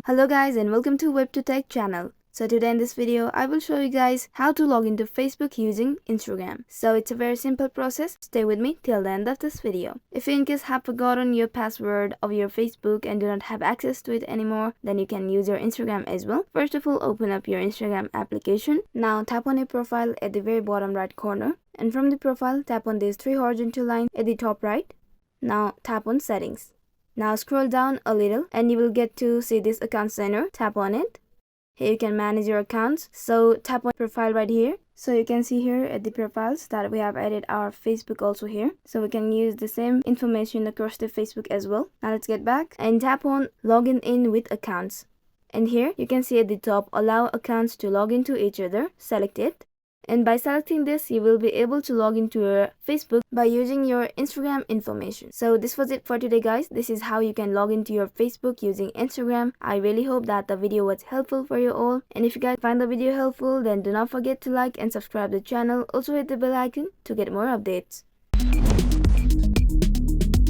Hello guys and welcome to WebToTech channel. So today in this video I will show you guys how to log into Facebook using Instagram. So it's a very simple process. Stay with me till the end of this video. If you in case have forgotten your password of your Facebook and do not have access to it anymore, then you can use your Instagram as well. First of all, open up your Instagram application. Now tap on your profile at the very bottom right corner, and from the profile tap on these three horizontal lines at the top right. Now tap on settings. Now scroll down a little and you will get to see this account center. Tap on it. Here you can manage your accounts. So tap on profile right here. So you can see here at the profiles that we have added our Facebook also here. So we can use the same information across the Facebook as well. Now let's get back and tap on login in with accounts. And here you can see at the top allow accounts to log into each other. Select it. And by selecting this, you will be able to log into your Facebook by using your Instagram information. So this was it for today guys. This is how you can log into your Facebook using Instagram. I really hope that the video was helpful for you all. And if you guys find the video helpful, then do not forget to like and subscribe the channel. Also hit the bell icon to get more updates.